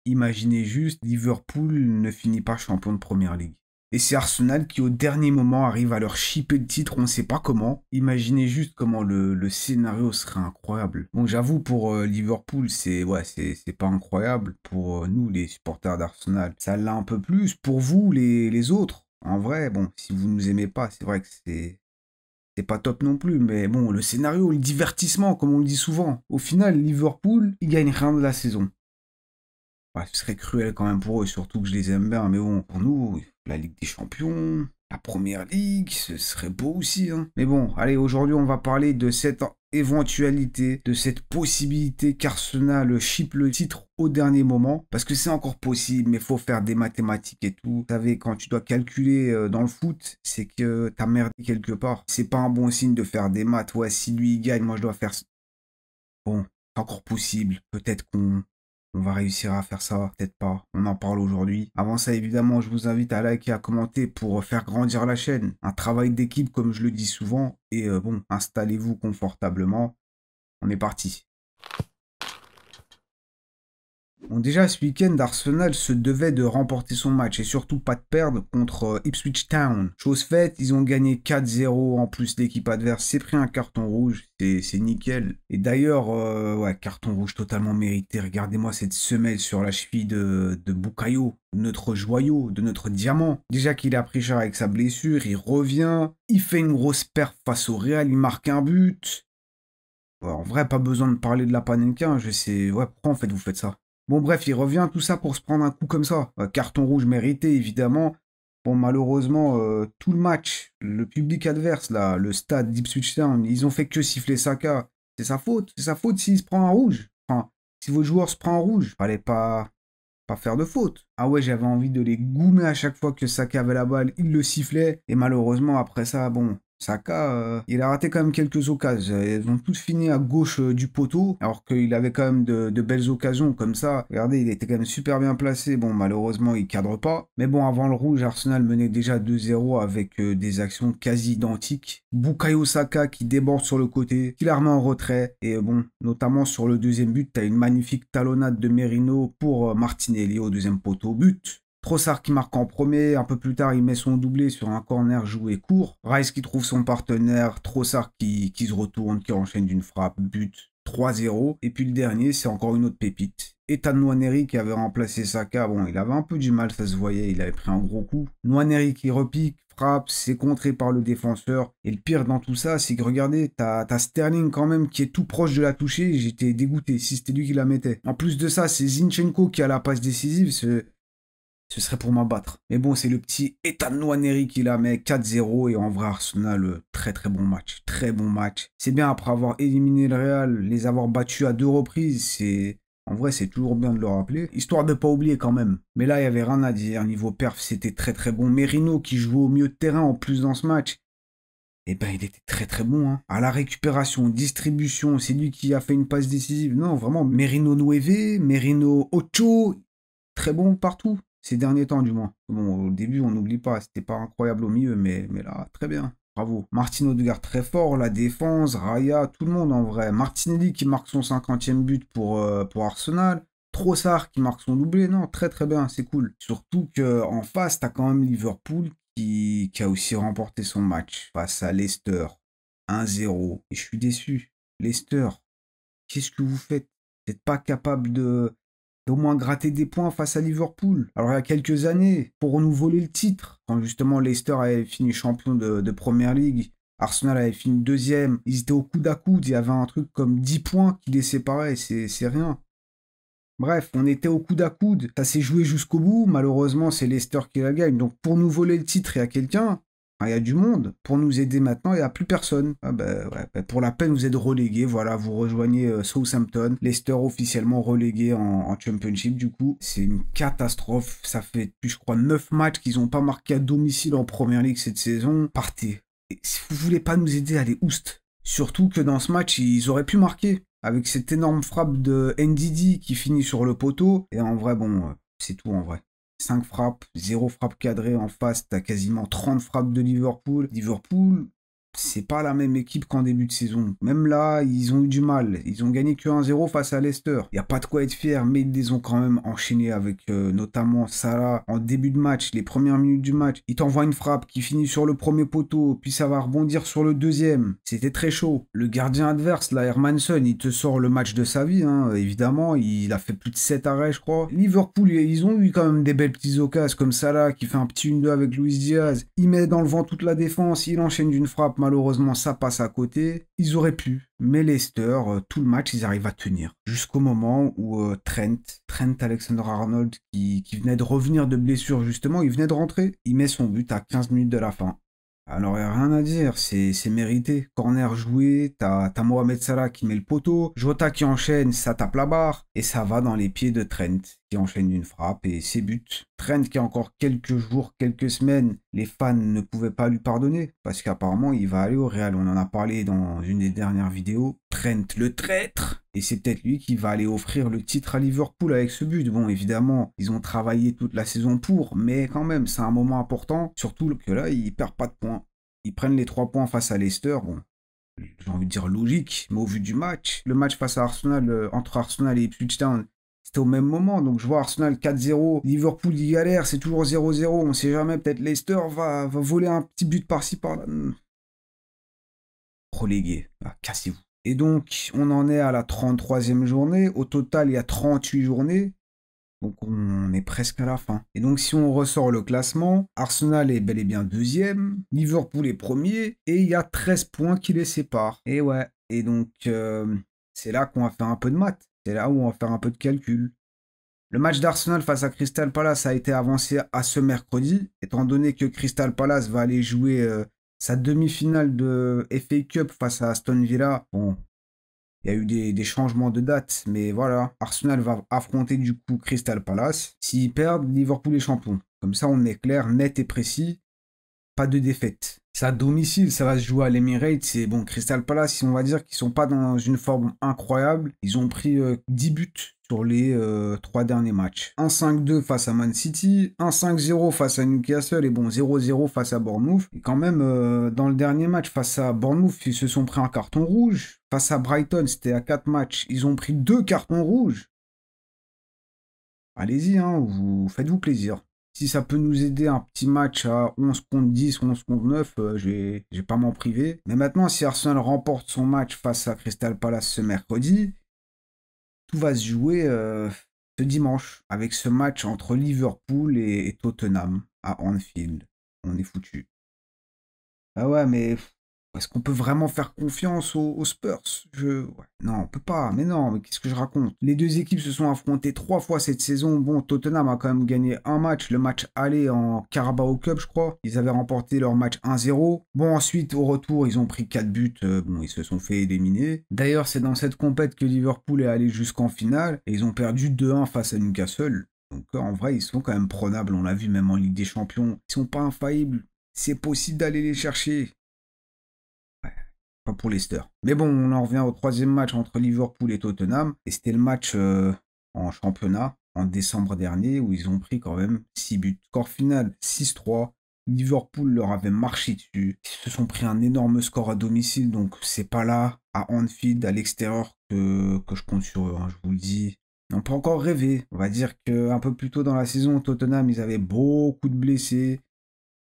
Imaginez juste, Liverpool ne finit pas champion de Première Ligue. Et c'est Arsenal qui, au dernier moment, arrive à leur chipper le titre, on ne sait pas comment. Imaginez juste comment le scénario serait incroyable. Bon, j'avoue, pour Liverpool, c'est pas incroyable. Pour nous, les supporters d'Arsenal, ça l'a un peu plus. Pour vous, les autres, en vrai, bon, si vous ne nous aimez pas, c'est vrai que c'est pas top non plus, mais bon, le scénario, le divertissement, comme on le dit souvent. Au final, Liverpool, ils gagnent rien de la saison. Ouais, ce serait cruel quand même pour eux, surtout que je les aime bien. Mais bon, pour nous, la Ligue des Champions, la Première Ligue, ce serait beau aussi. Hein. Mais bon, allez, aujourd'hui, on va parler de cette éventualité, de cette possibilité qu'Arsenal chipe le titre au dernier moment. Parce que c'est encore possible, mais il faut faire des mathématiques et tout. Vous savez, quand tu dois calculer dans le foot, c'est que t'as merdé quelque part. C'est pas un bon signe de faire des maths. Ouais, si lui il gagne, moi je dois faire... Bon, c'est encore possible. Peut-être qu'on va réussir à faire ça, peut-être pas. On en parle aujourd'hui. Avant ça, évidemment, je vous invite à liker et à commenter pour faire grandir la chaîne. Un travail d'équipe, comme je le dis souvent. Et bon, installez-vous confortablement. On est parti. Bon, déjà, ce week-end, Arsenal se devait de remporter son match et surtout pas de perdre contre Ipswich Town. Chose faite, ils ont gagné 4-0. En plus, l'équipe adverse s'est pris un carton rouge. C'est nickel. Et d'ailleurs, ouais, carton rouge totalement mérité. Regardez-moi cette semelle sur la cheville de Bukayo, notre joyau, de notre diamant. Déjà qu'il a pris cher avec sa blessure, il revient. Il fait une grosse perf face au Real, il marque un but. Ouais, en vrai, pas besoin de parler de la Panenka, hein, je sais. Ouais, pourquoi en fait vous faites ça? Bon bref, il revient tout ça pour se prendre un coup comme ça. Carton rouge mérité, évidemment. Bon, malheureusement, tout le match, le public adverse, là, le stade d'Ipswich Town, ils ont fait que siffler Saka. C'est sa faute. C'est sa faute s'il se prend un rouge. Enfin, si votre joueur se prend un rouge, fallait pas faire de faute. Ah ouais, j'avais envie de les goumer à chaque fois que Saka avait la balle, il le sifflait. Et malheureusement, après ça, bon, Saka, il a raté quand même quelques occasions. Elles ont toutes fini à gauche du poteau, alors qu'il avait quand même de belles occasions comme ça. Regardez, il était quand même super bien placé. Bon, malheureusement, il cadre pas. Mais bon, avant le rouge, Arsenal menait déjà 2-0 avec des actions quasi identiques. Bukayo Saka qui déborde sur le côté, qui la remet en retrait. Et bon, notamment sur le deuxième but, t'as une magnifique talonnade de Merino pour Martinelli au deuxième poteau. But. Trossard qui marque en premier, un peu plus tard il met son doublé sur un corner joué court. Rice qui trouve son partenaire, Trossard qui se retourne, qui enchaîne d'une frappe, but 3-0. Et puis le dernier, c'est encore une autre pépite. Ethan Nwaneri qui avait remplacé Saka, bon il avait un peu du mal, ça se voyait, il avait pris un gros coup. Nwaneri qui repique, frappe, c'est contré par le défenseur. Et le pire dans tout ça, c'est que regardez, t'as Sterling quand même qui est tout proche de la toucher, j'étais dégoûté si c'était lui qui la mettait. En plus de ça, c'est Zinchenko qui a la passe décisive, ce serait pour m'abattre. Mais bon, c'est le petit Ethan Nwaneri qui la met 4-0 et en vrai Arsenal, très très bon match. Très bon match. C'est bien après avoir éliminé le Real, les avoir battus à 2 reprises, en vrai, c'est toujours bien de le rappeler. Histoire de ne pas oublier quand même. Mais là, il n'y avait rien à dire. Niveau perf, c'était très très bon. Merino qui jouait au milieu de terrain en plus dans ce match. Eh ben, il était très très bon. Hein. À la récupération, distribution, c'est lui qui a fait une passe décisive. Non, vraiment, Merino Nueve, Merino Ocho, très bon partout. Ces derniers temps, du moins. Bon, au début, on n'oublie pas, c'était pas incroyable au milieu, mais là, très bien. Bravo. Martin Odegaard très fort, la défense, Raya, tout le monde en vrai. Martinelli qui marque son 50e but pour Arsenal. Trossard qui marque son doublé. Non, très très bien, c'est cool. Surtout qu'en face, t'as quand même Liverpool qui a aussi remporté son match face à Leicester. 1-0. Et je suis déçu. Leicester, qu'est-ce que vous faites? Vous n'êtes pas capable d'au moins gratter des points face à Liverpool. Alors il y a quelques années, pour nous voler le titre, quand justement Leicester avait fini champion de Première Ligue, Arsenal avait fini deuxième, ils étaient au coude à coude, il y avait un truc comme 10 points qui les séparaient, c'est rien. Bref, on était au coude à coude, ça s'est joué jusqu'au bout, malheureusement c'est Leicester qui la gagne, donc pour nous voler le titre, il y a quelqu'un, il y a du monde. Pour nous aider maintenant, il n'y a plus personne. Ah bah, ouais, bah, pour la peine, vous êtes relégué. Voilà, vous rejoignez Southampton. Leicester officiellement relégué en Championship, du coup. C'est une catastrophe. Ça fait depuis, je crois, 9 matchs qu'ils n'ont pas marqué à domicile en Première Ligue cette saison. Partez. Et si vous voulez pas nous aider, allez, oust. Surtout que dans ce match, ils auraient pu marquer. Avec cette énorme frappe de NDD qui finit sur le poteau. Et en vrai, bon, c'est tout en vrai. 5 frappes, 0 frappe cadrée en face, t'as quasiment 30 frappes de Liverpool. Liverpool, c'est pas la même équipe qu'en début de saison. Même là, ils ont eu du mal. Ils ont gagné que 1-0 face à Leicester. Il n'y a pas de quoi être fier, mais ils les ont quand même enchaînés avec notamment Salah en début de match, les premières minutes du match. Il t'envoie une frappe qui finit sur le premier poteau, puis ça va rebondir sur le deuxième. C'était très chaud. Le gardien adverse, là, Hermanson, il te sort le match de sa vie, hein. Évidemment. Il a fait plus de 7 arrêts, je crois. Liverpool, ils ont eu quand même des belles petites occasions comme Salah qui fait un petit 1-2 avec Luis Diaz. Il met dans le vent toute la défense, il enchaîne d'une frappe. Malheureusement, ça passe à côté. Ils auraient pu. Mais Leicester, tout le match, ils arrivent à tenir. Jusqu'au moment où Trent Alexander-Arnold, qui venait de revenir de blessure justement, il venait de rentrer. Il met son but à 15 minutes de la fin. Alors, il n'y a rien à dire, c'est mérité. Corner joué, t'as Mohamed Salah qui met le poteau, Jota qui enchaîne, ça tape la barre, et ça va dans les pieds de Trent, qui enchaîne une frappe et ses buts. Trent qui a encore quelques jours, quelques semaines, les fans ne pouvaient pas lui pardonner, parce qu'apparemment il va aller au Real, on en a parlé dans une des dernières vidéos. Trent le traître. Et c'est peut-être lui qui va aller offrir le titre à Liverpool avec ce but. Bon, évidemment, ils ont travaillé toute la saison pour, mais quand même, c'est un moment important. Surtout que là, ils perdent pas de points. Ils prennent les 3 points face à Leicester. Bon, j'ai envie de dire logique, mais au vu du match, le match face à Arsenal, entre Arsenal et Ipswich Town, c'était au même moment. Donc je vois Arsenal 4-0, Liverpool y galère, c'est toujours 0-0. On sait jamais, peut-être Leicester va voler un petit but par-ci par-là. Relégué, cassez-vous. Et donc, on en est à la 33e journée. Au total, il y a 38 journées. Donc, on est presque à la fin. Et donc, si on ressort le classement, Arsenal est bel et bien 2e. Liverpool est 1er. Et il y a 13 points qui les séparent. Et ouais. Et donc, c'est là qu'on va faire un peu de maths. C'est là où on va faire un peu de calcul. Le match d'Arsenal face à Crystal Palace a été avancé à ce mercredi. Étant donné que Crystal Palace va aller jouer sa demi-finale de FA Cup face à Aston Villa. Bon, il y a eu des changements de date, mais voilà. Arsenal va affronter du coup Crystal Palace. S'ils perdent, Liverpool est champion. Comme ça, on est clair, net et précis. Pas de défaite. C'est à domicile, ça va se jouer à l'Emirates. C'est bon, Crystal Palace, on va dire qu'ils sont pas dans une forme incroyable. Ils ont pris 10 buts sur les 3 derniers matchs. 1-5-2 face à Man City, 1-5-0 face à Newcastle et bon 0-0 face à Bournemouth. Et quand même, dans le dernier match face à Bournemouth, ils se sont pris un carton rouge. Face à Brighton, c'était à 4 matchs. Ils ont pris 2 cartons rouges. Allez-y, hein, faites-vous plaisir. Si ça peut nous aider un petit match à 11 contre 10, 11 contre 9, je vais pas m'en priver. Mais maintenant, si Arsenal remporte son match face à Crystal Palace ce mercredi, tout va se jouer ce dimanche avec ce match entre Liverpool et Tottenham à Anfield. On est foutu. Ah ouais, mais est-ce qu'on peut vraiment faire confiance aux Spurs? Ouais. Non, on peut pas. Mais non, mais qu'est-ce que je raconte? Les deux équipes se sont affrontées 3 fois cette saison. Bon, Tottenham a quand même gagné un match, le match aller en Carabao Cup, je crois. Ils avaient remporté leur match 1-0. Bon, ensuite, au retour, ils ont pris 4 buts. Bon, ils se sont fait éliminer. D'ailleurs, c'est dans cette compète que Liverpool est allé jusqu'en finale. Et ils ont perdu 2-1 face à Newcastle. Donc, en vrai, ils sont quand même prenables. On l'a vu même en Ligue des Champions. Ils sont pas infaillibles. C'est possible d'aller les chercher. Pas pour Leicester. Mais bon, on en revient au 3e match entre Liverpool et Tottenham. Et c'était le match en championnat en décembre dernier où ils ont pris quand même 6 buts. Score final 6-3. Liverpool leur avait marché dessus. Ils se sont pris un énorme score à domicile. Donc c'est pas là, à Anfield, à l'extérieur, que je compte sur eux. Hein, je vous le dis. On peut encore rêver. On va dire qu'un peu plus tôt dans la saison, Tottenham, ils avaient beaucoup de blessés.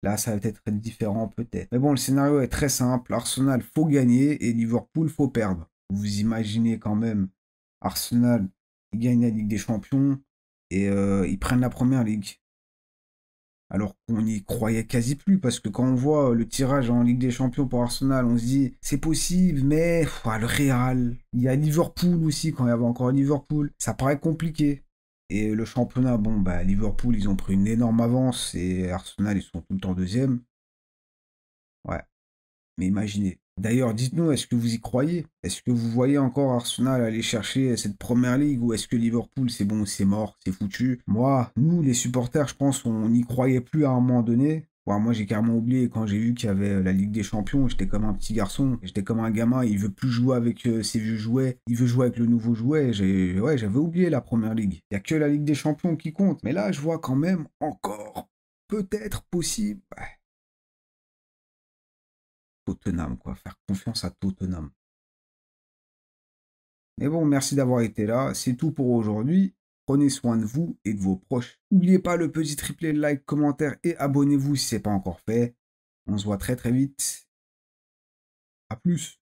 Là, ça va peut-être être différent, peut-être. Mais bon, le scénario est très simple. Arsenal, faut gagner et Liverpool, faut perdre. Vous imaginez quand même, Arsenal, ils gagnent la Ligue des Champions et ils prennent la Première Ligue. Alors qu'on n'y croyait quasi plus, parce que quand on voit le tirage en Ligue des Champions pour Arsenal, on se dit, c'est possible, mais le Real, il y a Liverpool aussi, quand il y avait encore Liverpool, ça paraît compliqué. Et le championnat, bon, bah, Liverpool, ils ont pris une énorme avance et Arsenal, ils sont tout le temps 2e. Ouais, mais imaginez. D'ailleurs, dites-nous, est-ce que vous y croyez? Est-ce que vous voyez encore Arsenal aller chercher cette première ligue ou est-ce que Liverpool, c'est bon, c'est mort, c'est foutu? Moi, nous, les supporters, je pense, on n'y croyait plus à un moment donné. Ouais, moi, j'ai carrément oublié quand j'ai vu qu'il y avait la Ligue des Champions. J'étais comme un petit garçon, j'étais comme un gamin. Il veut plus jouer avec ses vieux jouets, il veut jouer avec le nouveau jouet. Ouais, j'avais oublié la Première Ligue. Il n'y a que la Ligue des Champions qui compte. Mais là, je vois quand même encore peut-être possible. Tottenham, quoi. Faire confiance à Tottenham. Mais bon, merci d'avoir été là. C'est tout pour aujourd'hui. Prenez soin de vous et de vos proches. N'oubliez pas le petit triplé, like, commentaire et abonnez-vous si ce n'est pas encore fait. On se voit très très vite. À plus.